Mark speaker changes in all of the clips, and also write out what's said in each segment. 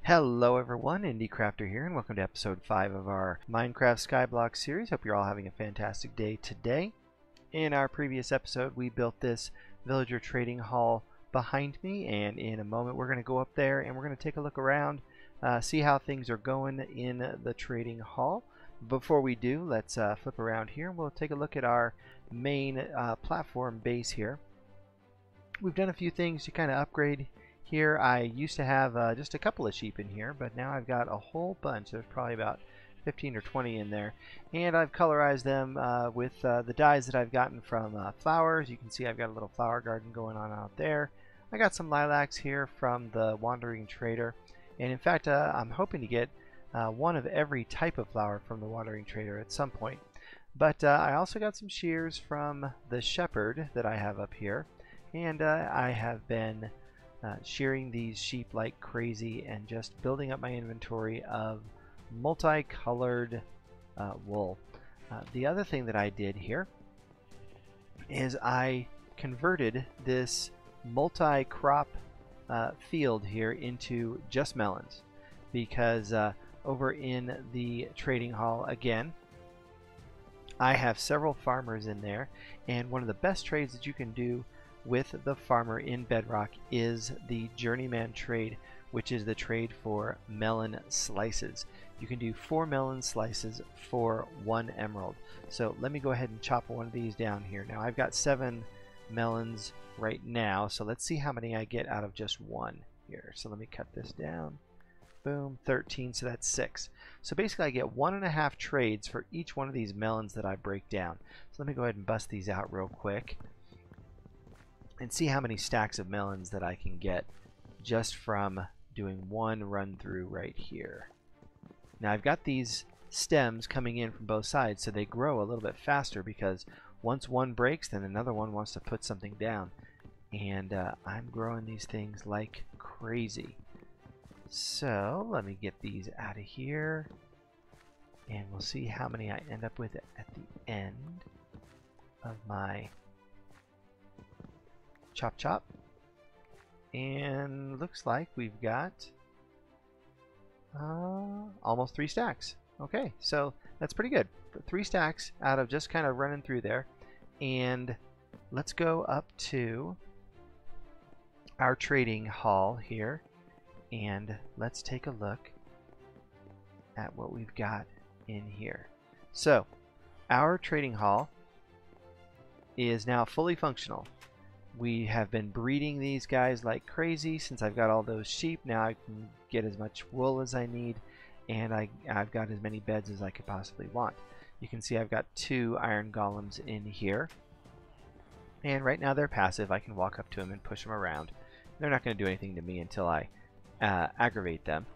Speaker 1: Hello everyone, IndieCrafter here, and welcome to episode 5 of our Minecraft Skyblock series. Hope you're all having a fantastic day today. In our previous episode, we built this villager trading hall behind me, and in a moment we're going to go up there and we're going to take a look around, see how things are going in the trading hall. Before we do, let's flip around here and we'll take a look at our main platform base here. We've done a few things to kind of upgrade here. I used to have just a couple of sheep in here, but now I've got a whole bunch. There's probably about 15 or 20 in there, and I've colorized them with the dyes that I've gotten from flowers. You can see I've got a little flower garden going on out there. I got some lilacs here from the Wandering Trader, and in fact I'm hoping to get one of every type of flower from the Wandering Trader at some point. But I also got some shears from the Shepherd that I have up here, and I have been shearing these sheep like crazy and just building up my inventory of multicolored wool. The other thing that I did here is I converted this multi-crop field here into just melons, because over in the trading hall again I have several farmers in there, and one of the best trades that you can do with the farmer in Bedrock is the journeyman trade, which is the trade for melon slices. You can do 4 melon slices for 1 emerald. So let me go ahead and chop one of these down here. Now I've got 7 melons right now, so let's see how many I get out of just one here. So let me cut this down. Boom, 13, so that's 6. So basically I get 1.5 trades for each one of these melons that I break down. So let me go ahead and bust these out real quick and see how many stacks of melons that I can get just from doing one run through right here. Now I've got these stems coming in from both sides, so they grow a little bit faster, because once one breaks then another one wants to put something down, and I'm growing these things like crazy. So let me get these out of here and we'll see how many I end up with at the end of my chop chop. And looks like we've got almost 3 stacks. Okay, so that's pretty good. 3 stacks out of just kind of running through there. And let's go up to our trading hall here and let's take a look at what we've got in here. So our trading hall is now fully functional. We have been breeding these guys like crazy since I've got all those sheep. Now I can get as much wool as I need, and I've got as many beds as I could possibly want. You can see I've got 2 iron golems in here, and right now they're passive. I can walk up to them and push them around. They're not going to do anything to me until I aggravate them,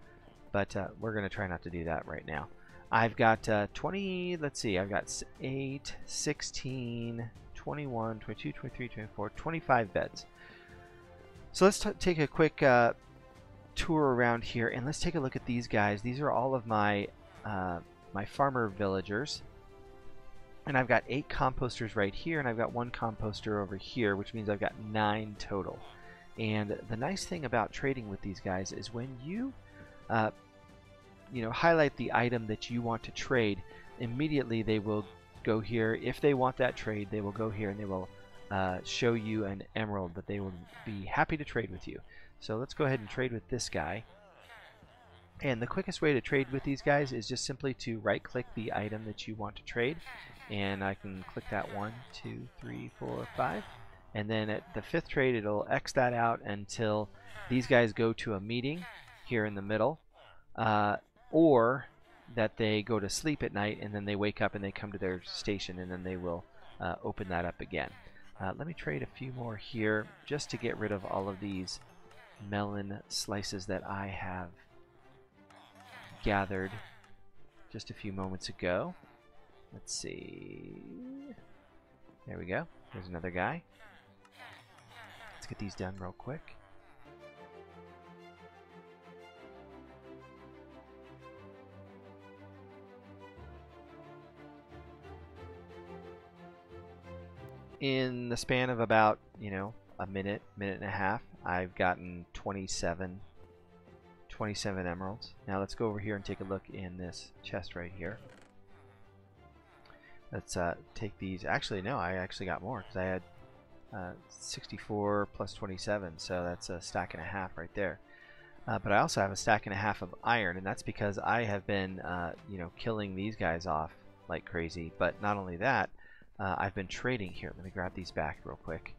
Speaker 1: but we're going to try not to do that right now. I've got 20, let's see, I've got 8, 16, 21, 22, 23, 24, 25 beds. So let's take a quick tour around here, and let's take a look at these guys. These are all of my my farmer villagers, and I've got 8 composters right here, and I've got 1 composter over here, which means I've got 9 total. And the nice thing about trading with these guys is when you highlight the item that you want to trade, immediately they will go here. If they want that trade, they will go here and they will show you an emerald that they will be happy to trade with you. So let's go ahead and trade with this guy. And the quickest way to trade with these guys is just simply to right click the item that you want to trade, and I can click that 1, 2, 3, 4, 5, and then at the 5th trade it'll X that out until these guys go to a meeting here in the middle, or that they go to sleep at night and then they wake up and they come to their station, and then they will open that up again. Let me trade a few more here just to get rid of all of these melon slices that I have gathered just a few moments ago. Let's see. There we go. There's another guy. Let's get these done real quick. In the span of about, a minute and a half, I've gotten 27 27 emeralds. Now let's go over here and take a look in this chest right here. Let's take these. Actually, no, I actually got more because I had 64 plus 27, so that's a stack and a half right there. But I also have a stack and a half of iron, and that's because I have been, killing these guys off like crazy. But not only that, I've been trading here. Let me grab these back real quick.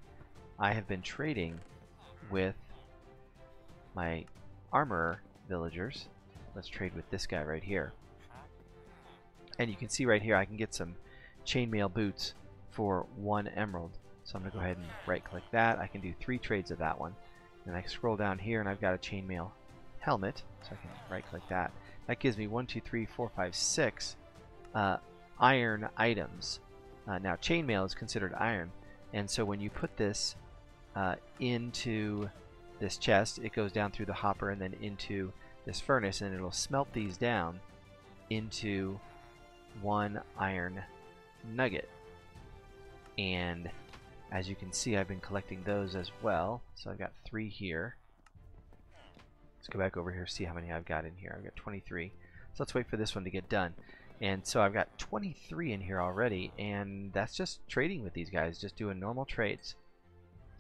Speaker 1: I have been trading with my armorer villagers. Let's trade with this guy right here. And you can see right here I can get some chainmail boots for 1 emerald. So I'm going to go ahead and right click that. I can do 3 trades of that one. And I scroll down here and I've got a chainmail helmet. So I can right click that. That gives me 1, 2, 3, 4, 5, 6 iron items. Now chainmail is considered iron. And so when you put this into this chest, it goes down through the hopper and then into this furnace, and it'll smelt these down into 1 iron nugget. And as you can see, I've been collecting those as well. So I've got 3 here. Let's go back over here, see how many I've got in here. I've got 23. So let's wait for this one to get done. And so I've got 23 in here already, and that's just trading with these guys, just doing normal trades.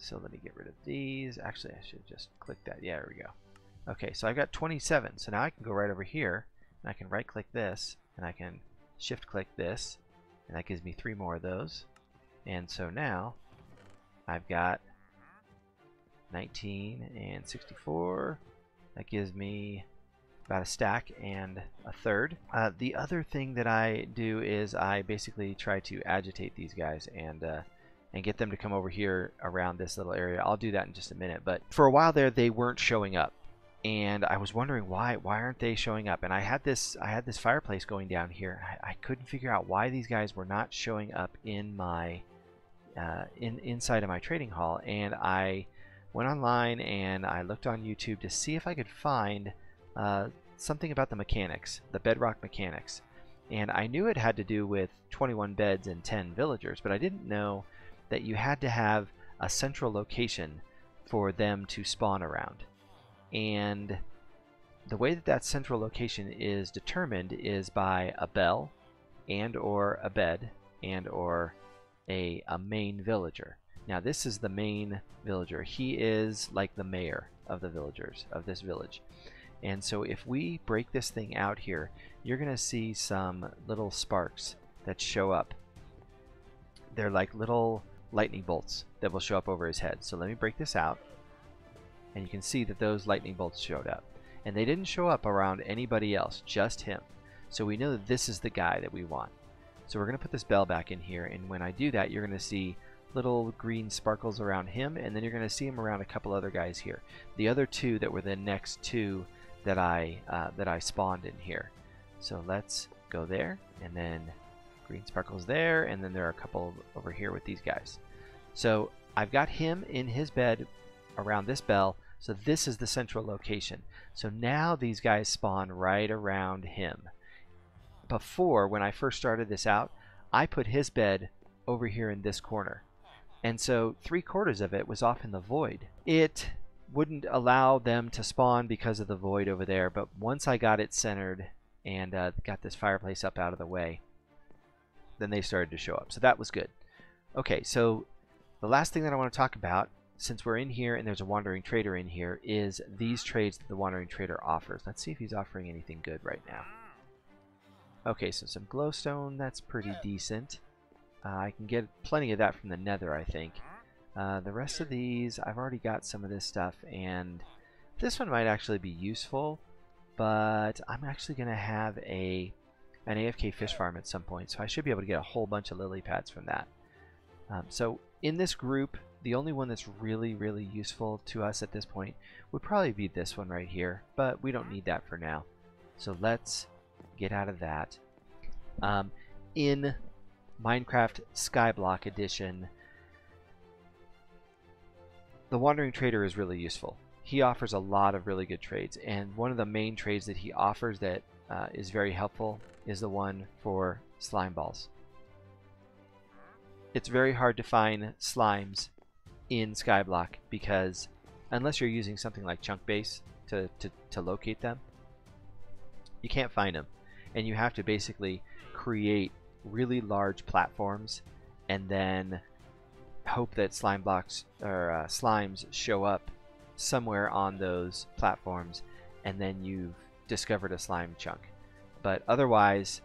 Speaker 1: So let me get rid of these. Actually, I should just click that. Yeah, there we go. Okay, so I've got 27. So now I can go right over here, and I can right click this, and I can shift click this, and that gives me 3 more of those. And so now I've got 19 and 64. That gives me about a stack and a third. The other thing that I do is I basically try to agitate these guys and get them to come over here around this little area. I'll do that in just a minute. But for a while there, they weren't showing up, and I was wondering why aren't they showing up? And I had this fireplace going down here. I couldn't figure out why these guys were not showing up in my inside of my trading hall. And I went online and I looked on YouTube to see if I could find something about the mechanics, the Bedrock mechanics. And I knew it had to do with 21 beds and 10 villagers, but I didn't know that you had to have a central location for them to spawn around. And the way that that central location is determined is by a bell and or a bed and or a main villager. Now this is the main villager. He is like the mayor of the villagers of this village. And so if we break this thing out here, you're going to see some little sparks that show up. They're like little lightning bolts that will show up over his head. So let me break this out, and you can see that those lightning bolts showed up. And they didn't show up around anybody else, just him. So we know that this is the guy that we want. So we're going to put this bell back in here, and when I do that, you're going to see little green sparkles around him, and then you're going to see him around a couple other guys here. The other 2 that were the next 2 that I spawned in here. So let's go there, and then green sparkles there, and then there are a couple over here with these guys. So I've got him in his bed around this bell, so this is the central location. So now these guys spawn right around him. Before, when I first started this out, I put his bed over here in this corner, and so 3/4 of it was off in the void. It wouldn't allow them to spawn because of the void over there, but once I got it centered and got this fireplace up out of the way, then they started to show up. So that was good. Okay, so the last thing that I want to talk about, since we're in here and there's a wandering trader in here, is these trades that the wandering trader offers. Let's see if he's offering anything good right now. Okay, so some glowstone, that's pretty decent. I can get plenty of that from the Nether, I think. The rest of these, I've already got some of this stuff, and this one might actually be useful, but I'm actually going to have an AFK fish farm at some point, so I should be able to get a whole bunch of lily pads from that. So in this group, the only one that's really, really useful to us at this point would probably be this one right here, but we don't need that for now. So let's get out of that. In Minecraft Skyblock Edition, the Wandering Trader is really useful. He offers a lot of really good trades, and one of the main trades that he offers that is very helpful is the one for slime balls. It's very hard to find slimes in Skyblock because unless you're using something like chunk base, to locate them. You can't find them, and you have to basically create really large platforms and then hope that slime blocks or slimes show up somewhere on those platforms, and then you've discovered a slime chunk. But otherwise,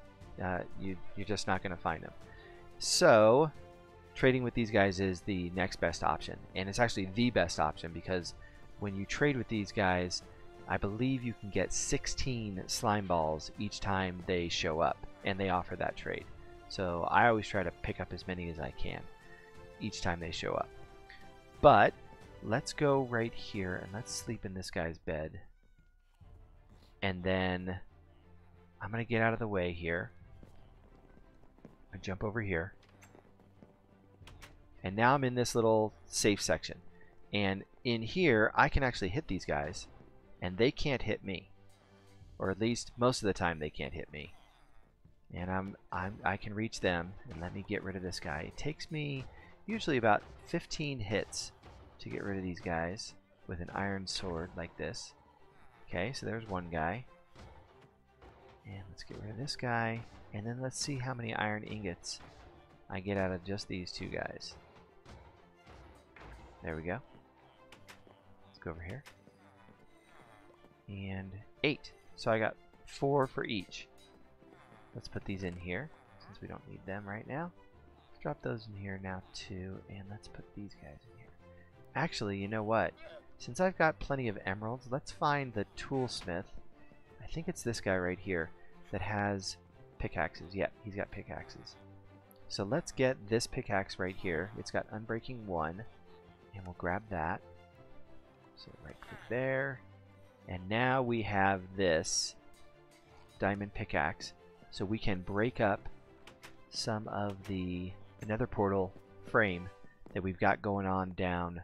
Speaker 1: you're just not going to find them. So trading with these guys is the next best option, and it's actually the best option, because when you trade with these guys, I believe you can get 16 slime balls each time they show up, and they offer that trade. So I always try to pick up as many as I can each time they show up. But let's go right here and let's sleep in this guy's bed, and then I'm gonna get out of the way here and jump over here, and now I'm in this little safe section, and in here I can actually hit these guys and they can't hit me, or at least most of the time they can't hit me, and I can reach them. And let me get rid of this guy. It takes me usually about 15 hits to get rid of these guys with an iron sword like this. Okay, so there's one guy, and let's get rid of this guy, and then let's see how many iron ingots I get out of just these two guys. There we go. Let's go over here. And 8. So I got 4 for each. Let's put these in here since we don't need them right now. Let's drop those in here now too, and let's put these guys in here. Actually, you know what? Since I've got plenty of emeralds, let's find the toolsmith. I think it's this guy right here that has pickaxes. Yep, he's got pickaxes. So let's get this pickaxe right here. It's got Unbreaking 1, and we'll grab that. So right click there. And now we have this diamond pickaxe, so we can break up some of the nether portal frame that we've got going on down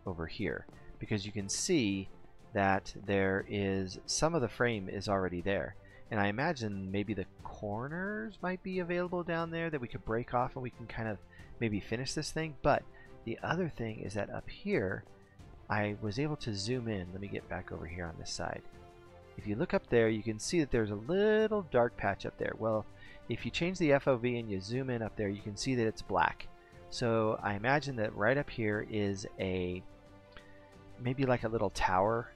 Speaker 1: over here, because you can see that there is some of the frame is already there, and I imagine maybe the corners might be available down there that we could break off and we can kind of maybe finish this thing. But the other thing is that up here I was able to zoom in. Let me get back over here on this side. If you look up there, you can see that there's a little dark patch up there. Well, if you change the FOV and you zoom in up there, you can see that it's black. So I imagine that right up here is maybe like a little tower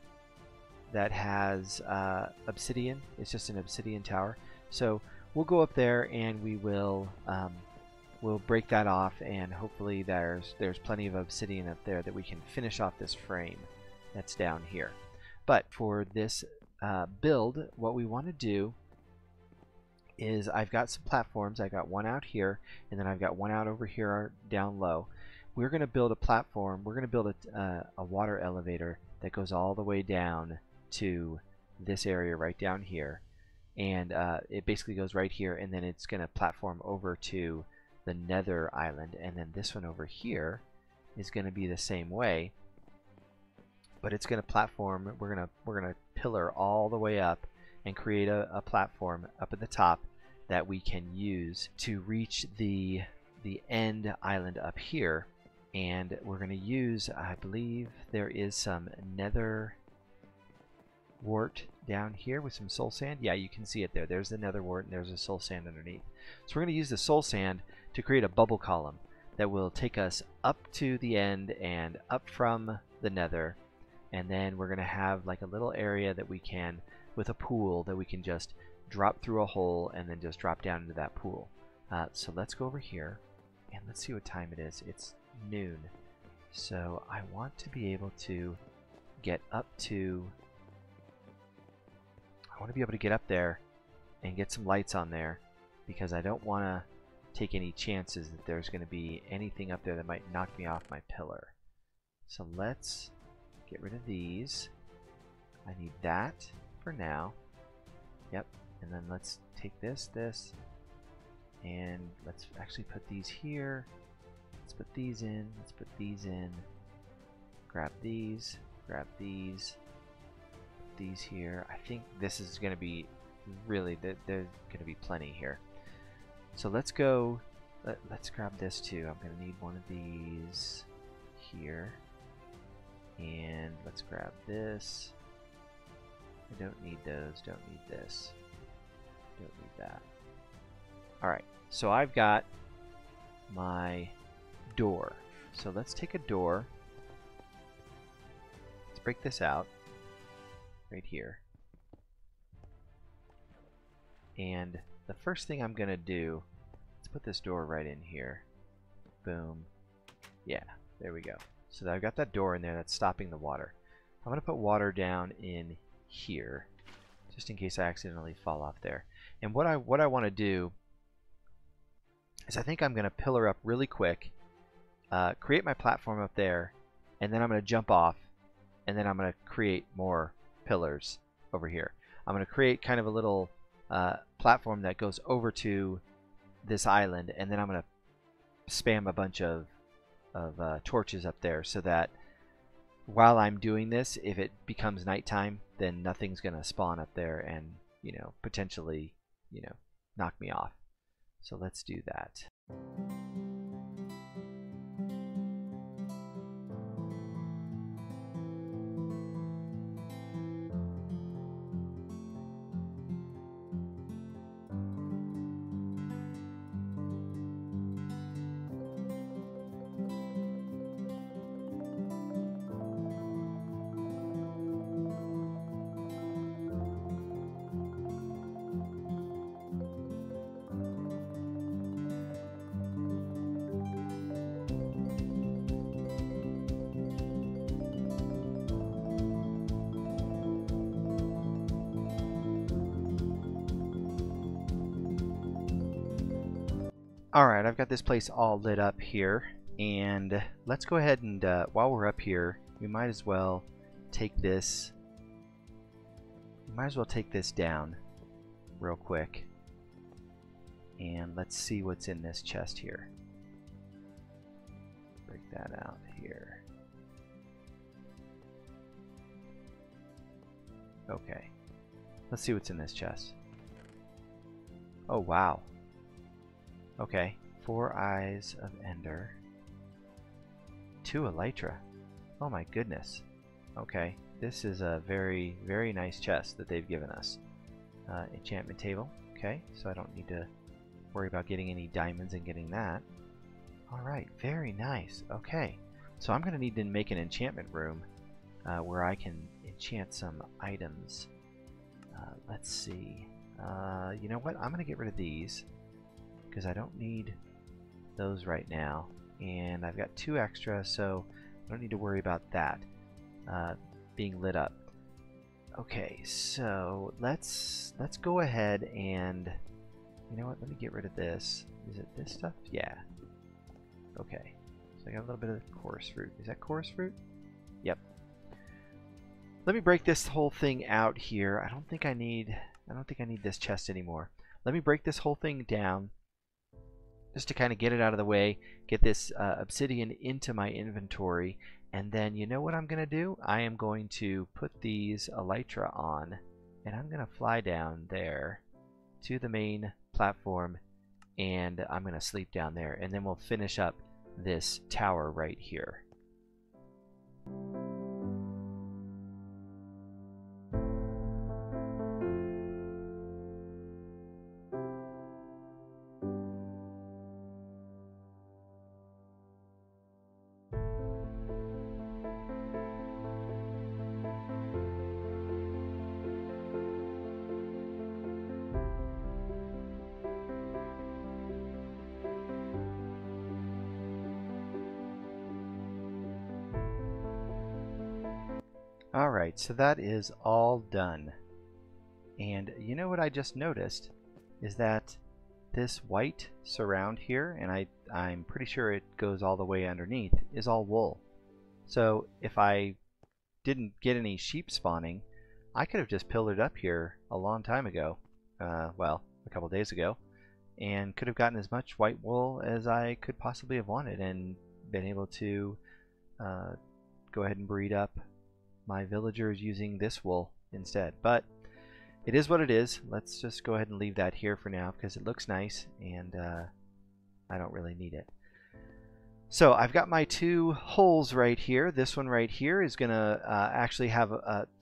Speaker 1: that has obsidian. It's just an obsidian tower. So we'll go up there and we'll break that off, and hopefully there's plenty of obsidian up there that we can finish off this frame that's down here. But for this build, what we want to do is I've got some platforms. I got one out here, and then I've got one out over here down low. We're going to build a platform. We're going to build a water elevator that goes all the way down to this area right down here, and it basically goes right here, and then it's going to platform over to the Nether island, and then this one over here is going to be the same way, but it's going to platform. We're gonna pillar all the way up and create a platform up at the top that we can use to reach the end island up here. And we're going to use, I believe there is some nether wart down here with some soul sand. Yeah, you can see it there. There's the nether wart, and there's a soul sand underneath. So we're going to use the soul sand to create a bubble column that will take us up to the end and up from the nether. And then we're going to have like a little area that we can, with a pool, that we can just drop through a hole and then just drop down into that pool. So let's go over here and let's see what time it is. It's noon. So I want to be able to get up to, I want to be able to get up there and get some lights on there, because I don't want to take any chances that there's going to be anything up there that might knock me off my pillar. So let's get rid of these. I need that for now. Yep. And then let's take this, and let's actually put these here. Let's put these in. Let's put these in. Grab these. Grab these. Put these here. I think this is going to be really, there's going to be plenty here. So let's go. Let's grab this too. I'm going to need one of these here. And let's grab this. I don't need those, don't need this, don't need that. Alright, so I've got my door. So let's take a door. Let's break this out right here. And the first thing I'm going to do, let's put this door right in here. Boom. Yeah, there we go. So I've got that door in there that's stopping the water. I'm going to put water down in here, just in case I accidentally fall off there. And what I want to do is I think I'm going to pillar up really quick, create my platform up there, and then I'm going to jump off, and then I'm going to create more pillars over here. I'm going to create kind of a little platform that goes over to this island, and then I'm going to spam a bunch of torches up there so that while I'm doing this, if it becomes nighttime, then nothing's going to spawn up there and, you know, potentially, you know, knock me off. So let's do that. Alright, I've got this place all lit up here, and let's go ahead and while we're up here, we might as well take this down real quick, and let's see what's in this chest here. Break that out here. Okay, let's see what's in this chest. Oh wow. Okay, 4 eyes of Ender, 2 elytra. Oh my goodness. Okay, this is a very, very nice chest that they've given us. Enchantment table. Okay, so I don't need to worry about getting any diamonds and getting that. Alright, very nice. Okay, so I'm going to need to make an enchantment room where I can enchant some items. Let's see. You know what? I'm going to get rid of these, because I don't need those right now, and I've got 2 extra, so I don't need to worry about that being lit up. Okay, so let's go ahead and, you know what, let me get rid of this. Is it this stuff? Yeah. Okay, so I got a little bit of chorus fruit. Is that chorus fruit? Yep. Let me break this whole thing out here. I don't think I need this chest anymore. Let me break this whole thing down, just to kind of get it out of the way, get this obsidian into my inventory, and then you know what I'm going to do? I am going to put these elytra on, and I'm going to fly down there to the main platform, and I'm going to sleep down there, and then we'll finish up this tower right here. Alright, so that is all done. And you know what I just noticed is that this white surround here, and I'm pretty sure it goes all the way underneath, is all wool. So if I didn't get any sheep spawning, I could have just pillared up here a long time ago, well, a couple days ago, and could have gotten as much white wool as I could possibly have wanted and been able to go ahead and breed up my villagers using this wool instead. But it is what it is. Let's just go ahead and leave that here for now because it looks nice, and I don't really need it. So I've got my two holes right here. This one right here is going to actually have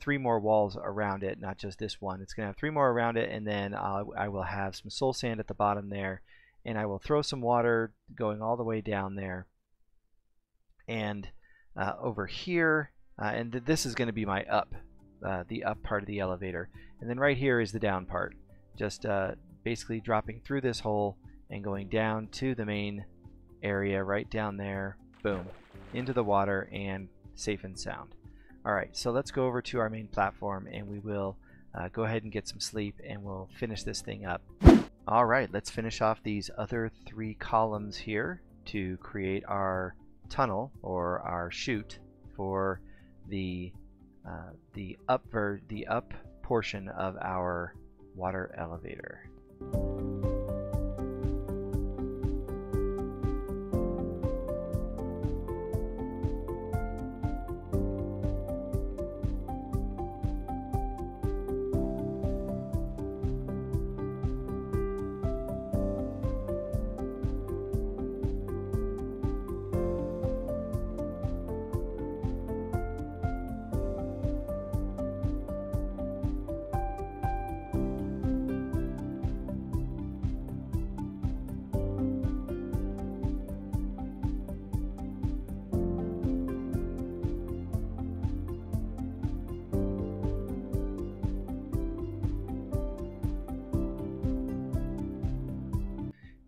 Speaker 1: 3 more walls around it, not just this one. It's going to have 3 more around it, and then I will have some soul sand at the bottom there, and I will throw some water going all the way down there. And over here, and this is going to be my the up part of the elevator. And then right here is the down part. Just basically dropping through this hole and going down to the main area right down there, boom, into the water and safe and sound. Alright, so let's go over to our main platform and we will go ahead and get some sleep and we'll finish this thing up. Alright, let's finish off these other 3 columns here to create our tunnel or our chute for the up portion of our water elevator.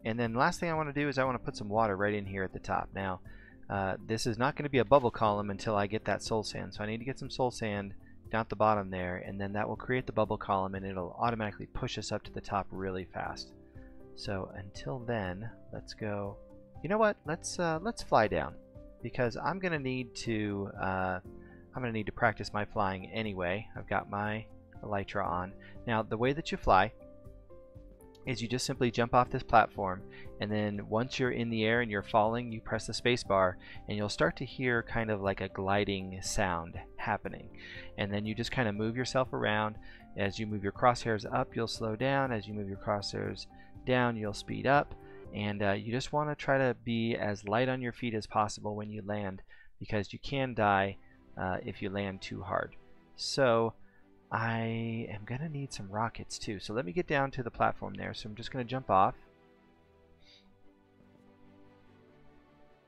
Speaker 1: And then last thing I want to do is I want to put some water right in here at the top. Now, this is not going to be a bubble column until I get that soul sand. So I need to get some soul sand down at the bottom there, and then that will create the bubble column, and it'll automatically push us up to the top really fast. So until then, let's go. You know what? Let's fly down, because I'm going to need to practice my flying anyway. I've got my elytra on. Now, the way that you fly is you just simply jump off this platform, and then once you're in the air and you're falling, you press the space bar and you'll start to hear kind of like a gliding sound happening. And then you just kind of move yourself around. As you move your crosshairs up, you'll slow down. As you move your crosshairs down, you'll speed up. And you just want to try to be as light on your feet as possible when you land, because you can die if you land too hard. So I am going to need some rockets too. So let me get down to the platform there. So I'm just going to jump off.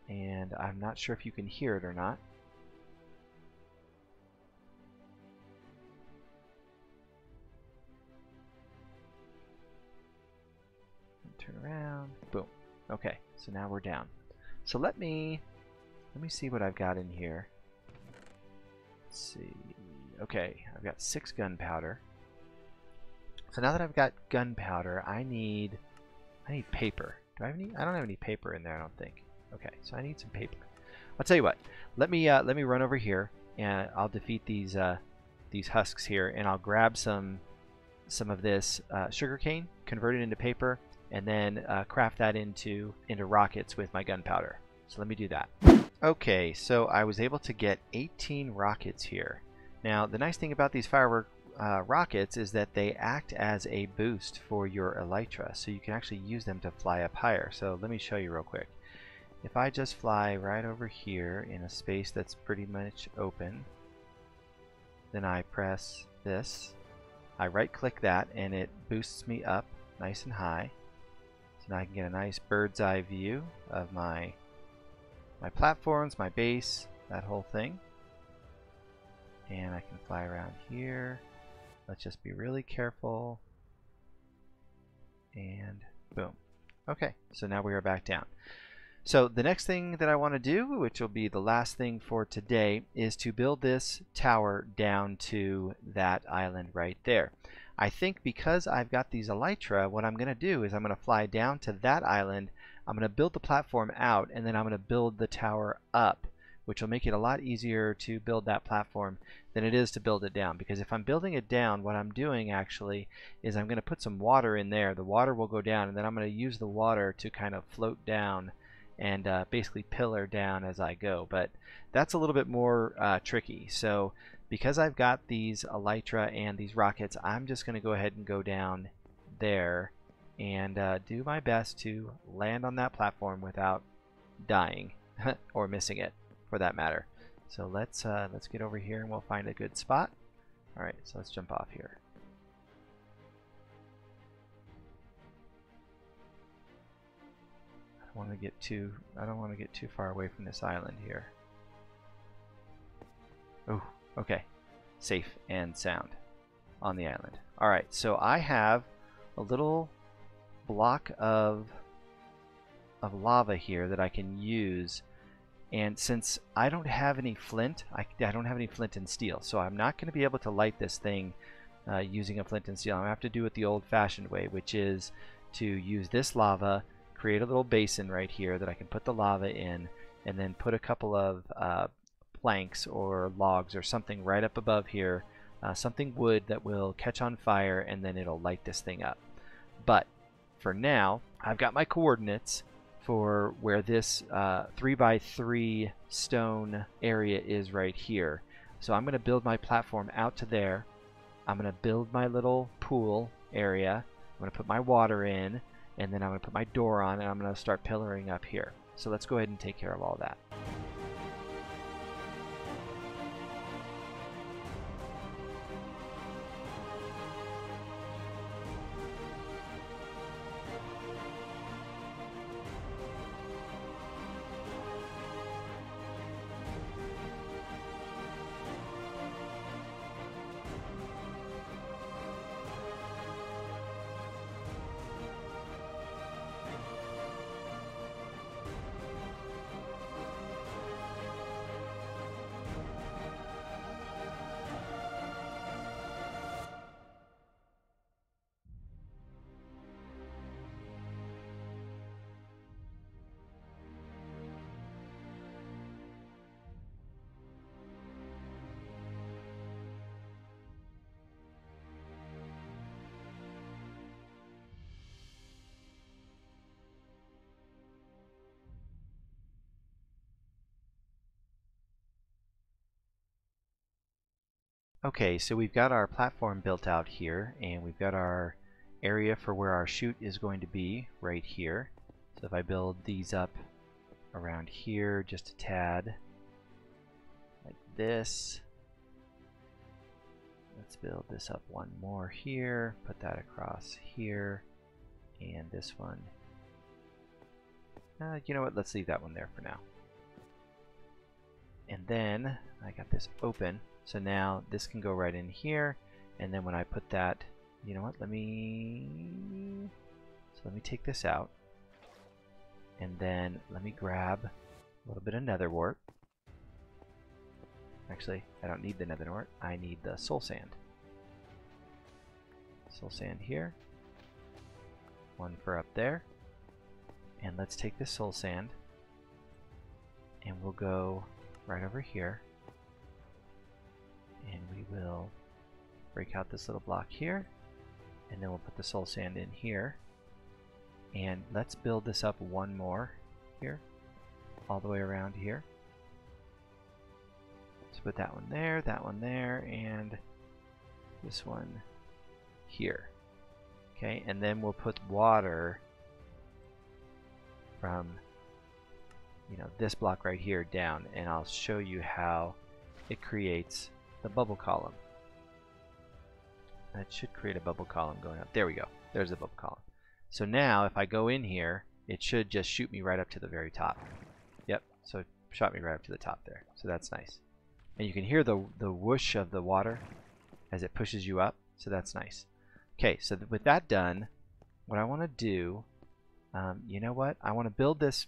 Speaker 1: And I'm not sure if you can hear it or not. Turn around. Boom. Okay, so now we're down. So let me see what I've got in here. Let's see. Okay, I've got 6 gunpowder. So now that I've got gunpowder, I need paper. Do I have any? I don't have any paper in there, I don't think. Okay, so I need some paper. I'll tell you what. Let me run over here and I'll defeat these husks here, and I'll grab some of this sugarcane, convert it into paper, and then craft that into rockets with my gunpowder. So let me do that. Okay, so I was able to get 18 rockets here. Now, the nice thing about these firework rockets is that they act as a boost for your elytra, so you can actually use them to fly up higher. So let me show you real quick. If I just fly right over here in a space that's pretty much open, then I press this, I right click that, and it boosts me up nice and high. So now I can get a nice bird's eye view of my platforms, my base, that whole thing. And I can fly around here. Let's just be really careful. And boom. Okay, so now we are back down. So the next thing that I want to do, which will be the last thing for today, is to build this tower down to that island right there. I think because I've got these elytra, what I'm going to do is I'm going to fly down to that island. I'm going to build the platform out, and then I'm going to build the tower up, which will make it a lot easier to build that platform than it is to build it down. Because if I'm building it down, what I'm doing actually is I'm going to put some water in there. The water will go down, and then I'm going to use the water to kind of float down and basically pillar down as I go. But that's a little bit more tricky. So because I've got these elytra and these rockets, I'm just going to go ahead and go down there and do my best to land on that platform without dying. or missing it for that matter. So let's get over here and we'll find a good spot. All right, so let's jump off here. I don't want to get too far away from this island here. Oh, okay. Safe and sound on the island. All right, so I have a little block of lava here that I can use, and since I don't have any flint, I don't have any flint and steel, so I'm not going to be able to light this thing using a flint and steel. I'm going to have to do it the old-fashioned way, which is to use this lava, create a little basin right here that I can put the lava in, and then put a couple of planks or logs or something right up above here, something wood that will catch on fire, and then it'll light this thing up. But for now, I've got my coordinates for where this 3x3 stone area is right here. So I'm going to build my platform out to there. I'm going to build my little pool area. I'm going to put my water in, and then I'm going to put my door on, and I'm going to start pillaring up here. So let's go ahead and take care of all that. Okay, so we've got our platform built out here, and we've got our area for where our chute is going to be right here. So if I build these up around here just a tad, like this. Let's build this up one more here, put that across here, and this one. You know what, let's leave that one there for now. And then I got this open. So now this can go right in here, and then when I put that, you know what, let me take this out, and then let me grab a little bit of nether wart. Actually, I don't need the nether wart, I need the soul sand. Soul sand here, one for up there, and let's take this soul sand, and we'll go right over here. And we will break out this little block here, and then we'll put the soul sand in here, and let's build this up one more here, all the way around here. So put that one there, and this one here. Okay, and then we'll put water from, you know, this block right here down, and I'll show you how it creates the bubble column. That should create a bubble column going up. There we go. There's the bubble column. So now if I go in here, it should just shoot me right up to the very top. Yep, so it shot me right up to the top there. So that's nice. And you can hear the whoosh of the water as it pushes you up. So that's nice. Okay, so with that done, what I want to do, you know what? I want to build this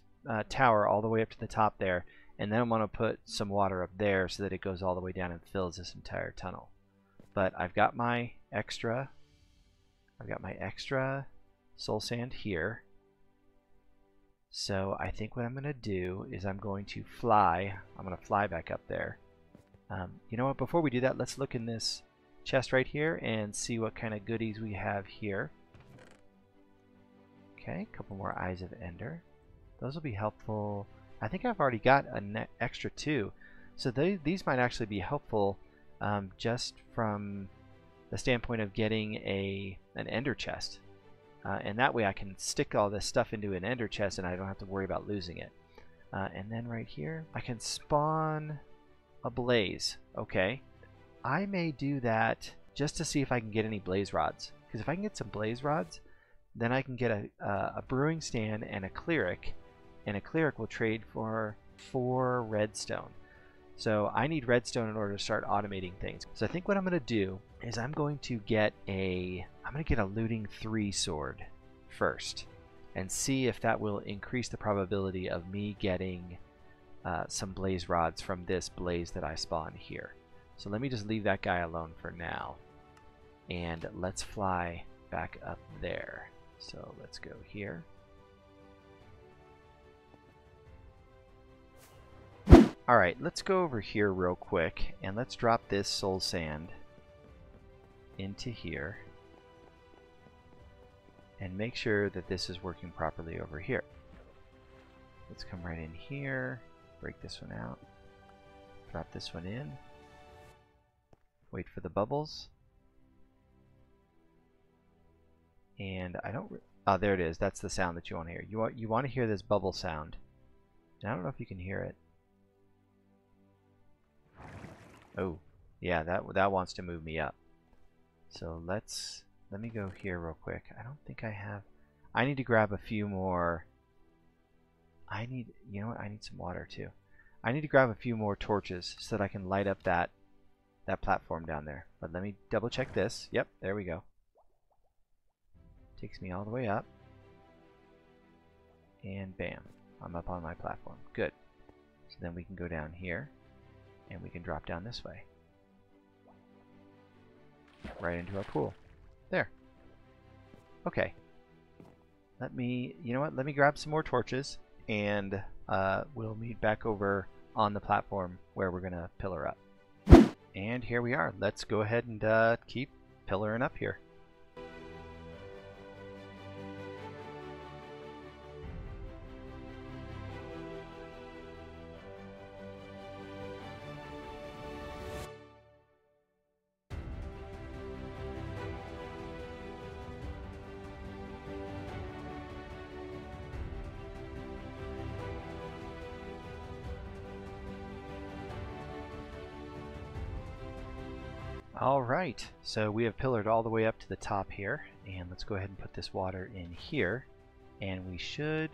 Speaker 1: tower all the way up to the top there, and then I want to put some water up there so that it goes all the way down and fills this entire tunnel. But I've got my extra soul sand here. So I think what I'm going to do is I'm going to fly back up there. You know what, before we do that, let's look in this chest right here and see what kind of goodies we have here. Okay, a couple more Eyes of Ender. Those will be helpful. I think I've already got an extra 2. So these might actually be helpful just from the standpoint of getting an ender chest. And that way I can stick all this stuff into an ender chest and I don't have to worry about losing it. And then right here, I can spawn a blaze. Okay. I may do that just to see if I can get any blaze rods. Because if I can get some blaze rods, then I can get a brewing stand and a cleric. And a cleric will trade for 4 redstone. So I need redstone in order to start automating things. So I think what I'm going to do is I'm going to get a looting 3 sword first and see if that will increase the probability of me getting some blaze rods from this blaze that I spawned here. So let me just leave that guy alone for now. And let's fly back up there. So let's go here. Alright, let's go over here real quick and let's drop this soul sand into here and make sure that this is working properly over here. Let's come right in here, break this one out, drop this one in, wait for the bubbles, and I don't, oh there it is, that's the sound that you want to hear. You want to hear this bubble sound. And I don't know if you can hear it. Oh, yeah, that wants to move me up. So let me go here real quick. I don't think I have, I need to grab a few more. You know what, I need some water too. I need to grab a few more torches so that I can light up that platform down there. But let me double check this. Yep, there we go. Takes me all the way up. And bam, I'm up on my platform. Good. So then we can go down here and we can drop down this way. Right into our pool. There. Okay. You know what? Let me grab some more torches and we'll meet back over on the platform where we're going to pillar up. And here we are. Let's go ahead and keep pillaring up here. Alright, so we have pillared all the way up to the top here, and let's go ahead and put this water in here, and we should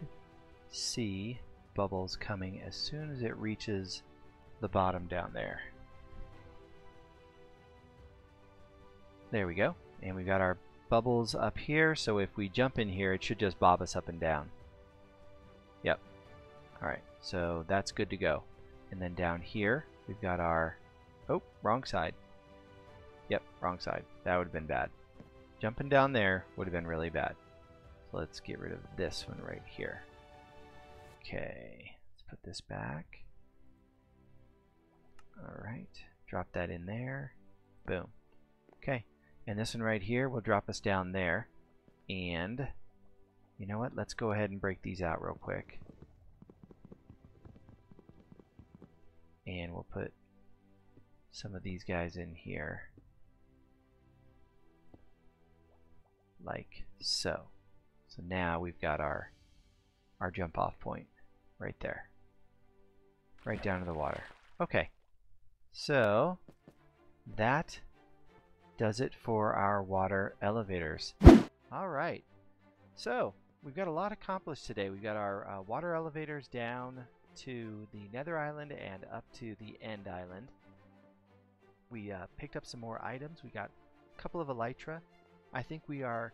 Speaker 1: see bubbles coming as soon as it reaches the bottom down there. There we go, and we've got our bubbles up here, so if we jump in here it should just bob us up and down. Yep. Alright, so that's good to go. And then down here we've got our, oh, wrong side. Yep, wrong side. That would have been bad. Jumping down there would have been really bad. So let's get rid of this one right here. Okay, let's put this back. Alright, drop that in there. Boom. Okay, and this one right here will drop us down there. And you know what? Let's go ahead and break these out real quick. And we'll put some of these guys in here. Like so. So now we've got our jump off point right there. Right down to the water. Okay. So that does it for our water elevators. Alright. So we've got a lot accomplished today. We've got our water elevators down to the Nether Island and up to the End Island. We picked up some more items. We got a couple of elytra. I think we are,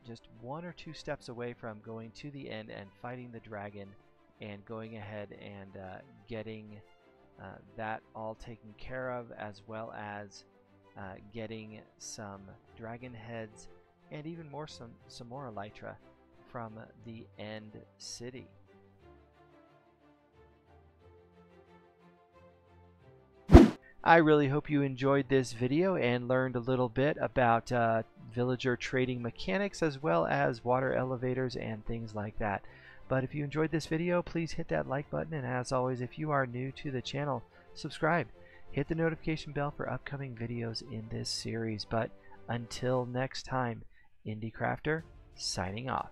Speaker 1: just 1 or 2 steps away from going to the end and fighting the dragon and going ahead and getting that all taken care of, as well as getting some dragon heads and even more some more elytra from the End City. I really hope you enjoyed this video and learned a little bit about villager trading mechanics, as well as water elevators and things like that. But if you enjoyed this video, please hit that like button, and as always, if you are new to the channel, subscribe. Hit the notification bell for upcoming videos in this series. But until next time, Indie Crafter signing off.